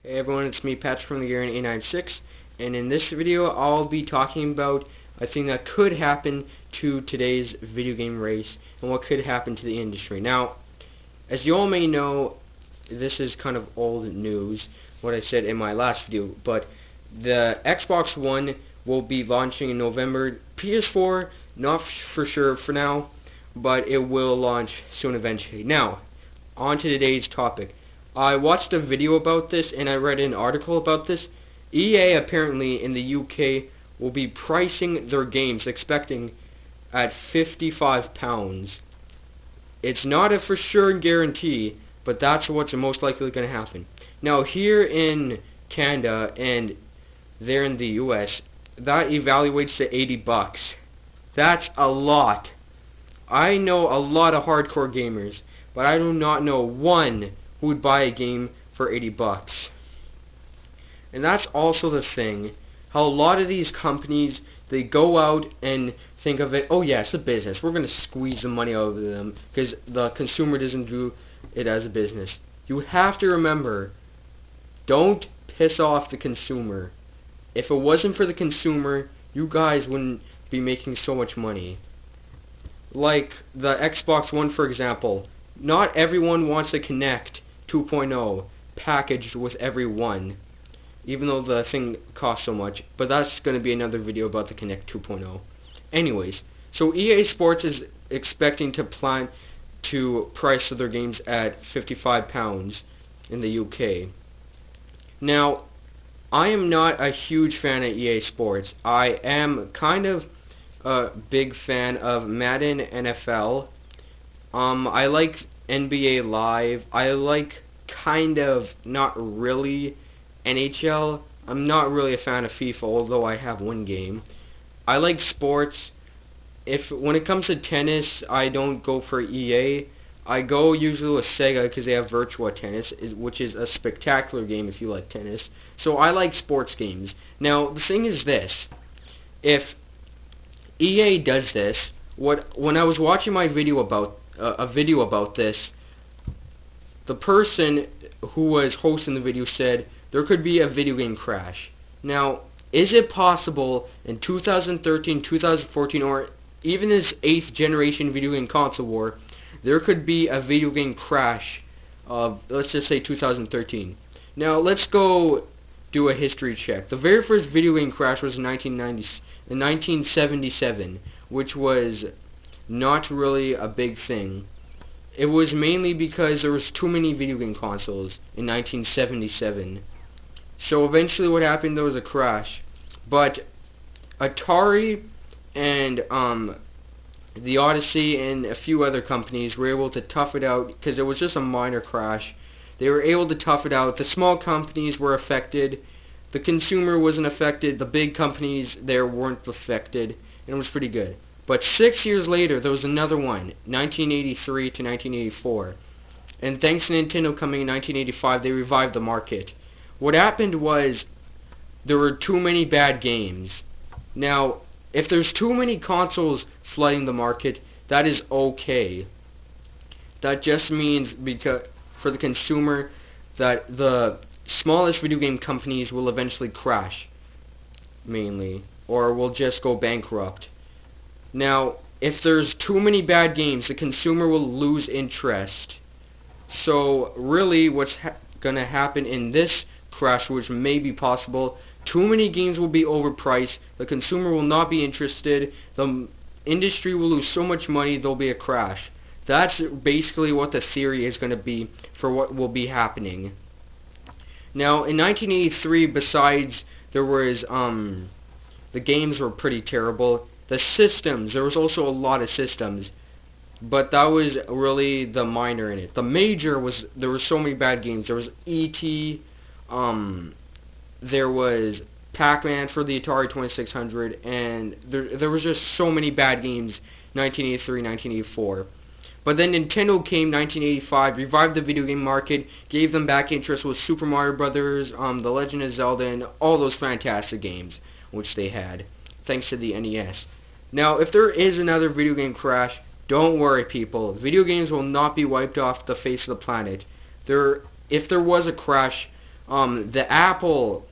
Hey everyone, it's me, Patrick from the Garen 896, and in this video I'll be talking about a thing that could happen to today's video game race and what could happen to the industry. Now, as you all may know, this is kind of old news, what I said in my last video, but the Xbox One will be launching in November. PS4, not for sure for now, but it will launch soon eventually. Now, on to today's topic. I watched a video about this and I read an article about this. EA apparently in the UK will be pricing their games expecting at £55. It's not a for sure guarantee, but that's what's most likely going to happen. Now here in Canada and there in the US, that evaluates to $80. That's a lot. I know a lot of hardcore gamers, but I do not know one who would buy a game for $80. And that's also the thing, how a lot of these companies, they go out and think of it, oh yeah, it's a business, we're going to squeeze the money out of them because the consumer doesn't do it as a business. You have to remember, don't piss off the consumer. If it wasn't for the consumer, you guys wouldn't be making so much money. Like the Xbox One, for example, not everyone wants to Kinect 2.0 packaged with every one, even though the thing costs so much, but that's going to be another video about the Kinect 2.0. Anyways, so EA Sports is expecting to plan to price their games at £55 in the UK. Now, I am not a huge fan of EA Sports. I am kind of a big fan of Madden NFL. I like NBA Live. I like kind of, not really, NHL. I'm not really a fan of FIFA, although I have one game. I like sports. When it comes to tennis, I don't go for EA. I go usually with Sega because they have Virtua Tennis, which is a spectacular game if you like tennis. So I like sports games. Now, the thing is this. If EA does this, when I was watching my video about a video about this, the person who was hosting the video said there could be a video game crash. Now, is it possible in 2013, 2014, or even this 8th generation video game console war, there could be a video game crash of, let's just say, 2013? Now, let's go do a history check. The very first video game crash was in 1977, which was not really a big thing. It was mainly because there was too many video game consoles in 1977. So eventually what happened, there was a crash. But Atari and the Odyssey and a few other companies were able to tough it out because it was just a minor crash. They were able to tough it out. The small companies were affected. The consumer wasn't affected. The big companies there weren't affected. And it was pretty good. But 6 years later, there was another one, 1983 to 1984. And thanks to Nintendo coming in 1985, they revived the market. What happened was there were too many bad games. Now, if there's too many consoles flooding the market, that is okay. That just means because for the consumer that the smallest video game companies will eventually crash, mainly, or will just go bankrupt. Now, if there's too many bad games, the consumer will lose interest. So, really, what's going to happen in this crash, which may be possible, too many games will be overpriced, the consumer will not be interested, the industry will lose so much money, there'll be a crash. That's basically what the theory is going to be for what will be happening. Now, in 1983, besides there was, the games were pretty terrible. The systems, there was also a lot of systems, but that was really the minor in it. The major was, there were so many bad games. There was E.T., there was Pac-Man for the Atari 2600, and there was just so many bad games 1983, 1984. But then Nintendo came 1985, revived the video game market, gave them back interest with Super Mario Brothers, The Legend of Zelda, and all those fantastic games which they had, thanks to the NES. Now, if there is another video game crash, don't worry, people. Video games will not be wiped off the face of the planet. If there was a crash, The Apple,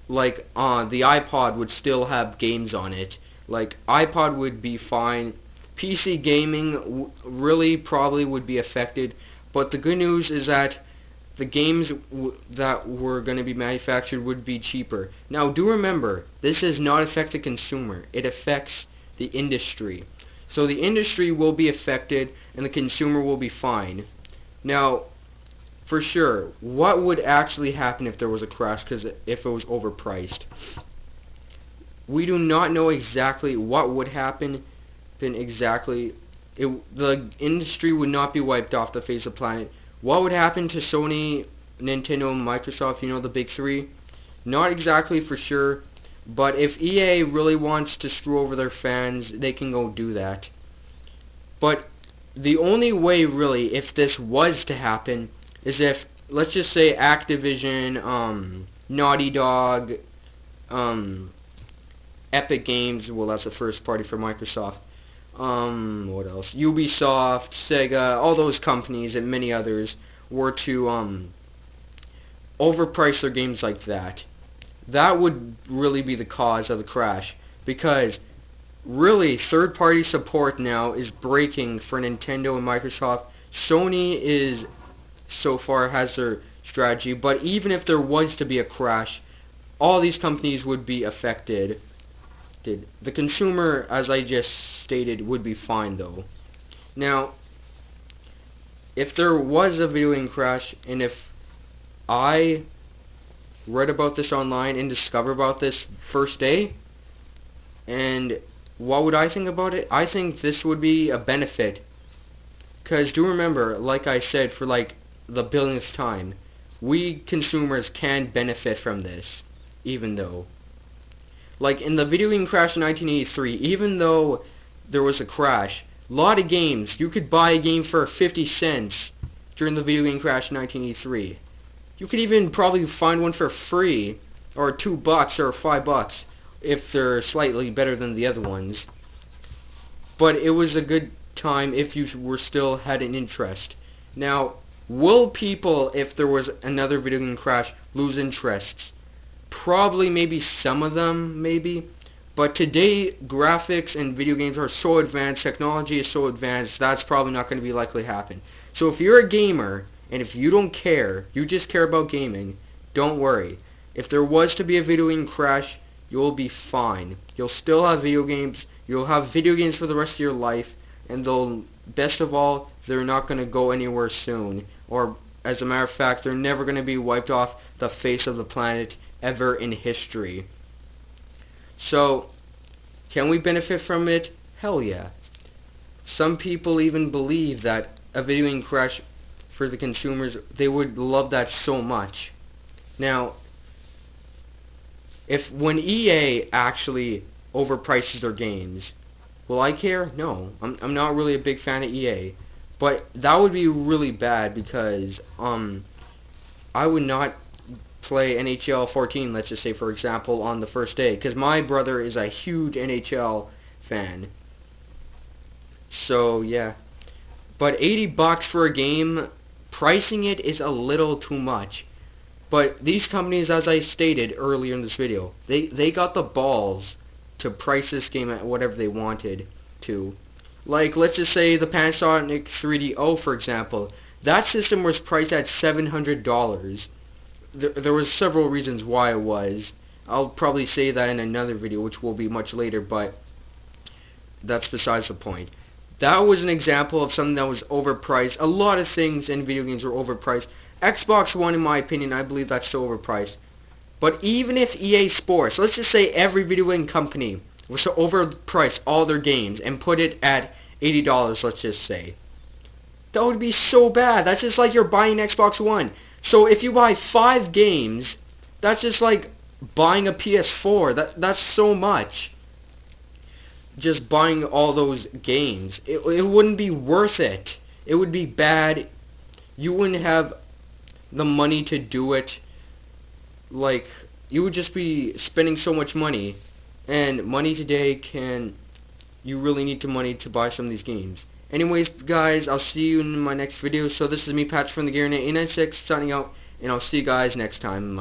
like the iPod would still have games on it. Like iPod would be fine. PC gaming really probably would be affected. But the good news is that the games that were going to be manufactured would be cheaper. Now do remember, this does not affect the consumer. It affects the industry. So the industry will be affected and the consumer will be fine. Now, for sure, what would actually happen if there was a crash because if it was overpriced? We do not know exactly what would happen. Then exactly, the industry would not be wiped off the face of the planet. What would happen to Sony, Nintendo, and Microsoft, you know, the big three? Not exactly for sure, but if EA really wants to screw over their fans, they can go do that. But the only way really, if this was to happen, is if, let's just say Activision, Naughty Dog, Epic Games, well that's the first party for Microsoft, what else? Ubisoft, Sega, all those companies and many others were to overprice their games like that. That would really be the cause of the crash, because really third-party support now is breaking for Nintendo and Microsoft. Sony is so far has their strategy, but even if there was to be a crash, all these companies would be affected. The consumer, as I just stated, would be fine though. Now, if there was a video game crash, and if I read about this online and discovered about this first day, and what would I think about it? I think this would be a benefit. Because do remember, like I said for like the billionth time, we consumers can benefit from this, even though. Like in the video game crash in 1983, even though there was a crash, a lot of games, you could buy a game for 50 cents during the video game crash in 1983. You could even probably find one for free, or $2 or $5 if they're slightly better than the other ones. But it was a good time if you were still had an interest. Now, will people, if there was another video game crash, lose interests? Probably, maybe some of them, maybe. But today, graphics and video games are so advanced, technology is so advanced, that's probably not going to be likely to happen. So if you're a gamer, and if you don't care, you just care about gaming, don't worry. If there was to be a video game crash, you'll be fine. You'll still have video games, you'll have video games for the rest of your life, and they'll, best of all, they're not going to go anywhere soon. Or, as a matter of fact, they're never going to be wiped off the face of the planet ever in history. So, can we benefit from it? Hell yeah. Some people even believe that a video game crash for the consumers, they would love that so much. Now, if when EA actually overprices their games, will I care? No. I'm not really a big fan of EA. But that would be really bad because I would not play NHL 14, let's just say for example, on the first day, because my brother is a huge NHL fan. So yeah, but $80 for a game, pricing it is a little too much. But these companies, as I stated earlier in this video, they got the balls to price this game at whatever they wanted to. Like, let's just say the Panasonic 3DO, for example. That system was priced at $700. There was several reasons why it was. I'll probably say that in another video, which will be much later, but that's besides the point. That was an example of something that was overpriced. A lot of things in video games were overpriced. Xbox One, in my opinion, I believe that's so overpriced. But even if EA Sports, let's just say every video game company was to overprice all their games and put it at $80, let's just say. That would be so bad. That's just like you're buying Xbox One. So if you buy 5 games, that's just like buying a PS4. That's so much. Just buying all those games. It wouldn't be worth it. It would be bad. You wouldn't have the money to do it. Like, you would just be spending so much money. And money today you really need the money to buy some of these games. Anyways, guys, I'll see you in my next video. So this is me, Patrick from the Gear 896, signing out. and I'll see you guys next time in my